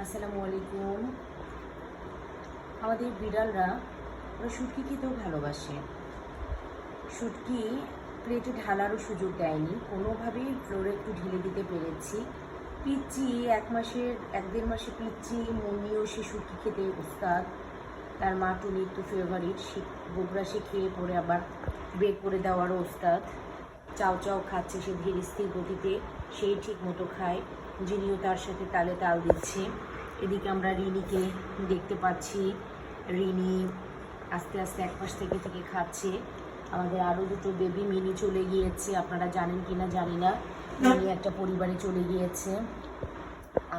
আসসালামু আলাইকুম। আমাদের বিড়ালরা ওরা শুটকি খেতেও ভালোবাসে। শুটকি প্লেটে ঢালারও সুযোগ দেয়নি, কোনোভাবেই ফ্লোরে একটু ঢেলে দিতে পেরেছি। পিচ্চি 1-1.5 মাসে পিচ্চি মুন্নিও সে শুটকি খেতে উস্তাদ। তার মা টুনির তো ফেভারিট, সে গোবরা সে খেয়ে পরে আবার বের করে দেওয়ারও ওস্তাদ। চাও চাও খাচ্ছে সে ধীর স্থির গতিতে, সেই ঠিক মতো খায়। যিনিও তার সাথে তালে তাল দিচ্ছে। এদিকে আমরা রিনিকে দেখতে পাচ্ছি, রিনি আস্তে আস্তে এক পাশ থেকে থেকে খাচ্ছে। আমাদের আরও দুটো বেবি মিনি চলে গিয়েছে, আপনারা জানেন কি না জানি না, মিনি একটা পরিবারে চলে গিয়েছে।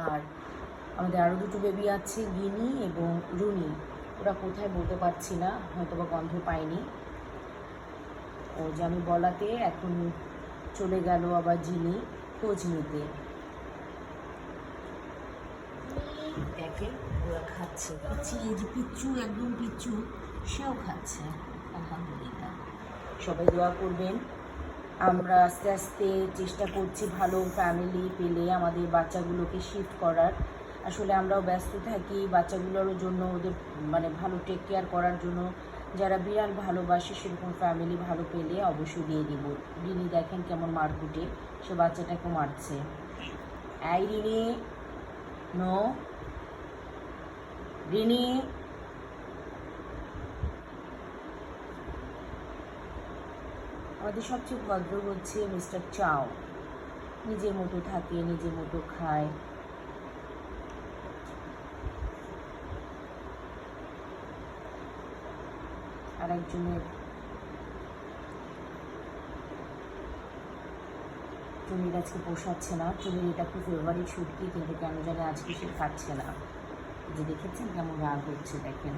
আর আমাদের আরও দুটো বেবি আছে, গিনি এবং রুনি। ওরা কোথায় বলতে পারছি না, হয়তো বা গন্ধ পায়নি। ও যে আমি বলাতে এখন চলে গেল আবার যিনি খোঁজ নিতে। দেখে ওরা খাচ্ছে, পিচ্ছি এই যে পিচ্চু, একদম পিচ্চু, সেও খাচ্ছে। আলহামদুলিল্লাহ, সবাই দোয়া করবেন। আমরা আস্তে আস্তে চেষ্টা করছি ভালো ফ্যামিলি পেলে আমাদের বাচ্চাগুলোকে শিফট করার। আসলে আমরাও ব্যস্ত থাকি বাচ্চাগুলোর জন্য, ওদের মানে ভালো টেক কেয়ার করার জন্য। যারা বিড়াল ভালোবাসে সেরকম ফ্যামিলি ভালো পেলে অবশ্যই দিয়ে দিব। রিনি দেখেন কেমন মারকুটে, সে বাচ্চাটাকে মারছে। এই রিনি, নো রিনি। আমাদের সবচেয়ে ভদ্র হচ্ছে মিস্টার চাও, নিজের মতো থাকে, নিজের মতো খায়। আর একজনের চুনির আজকে পোষাচ্ছে না, চুনির এটা খুব ফেভারিট শুটকি, কিন্তু কেন জানে আজকে সে খাচ্ছে না। যে দেখেছেন কেমন রাগ হচ্ছে, দেখেন।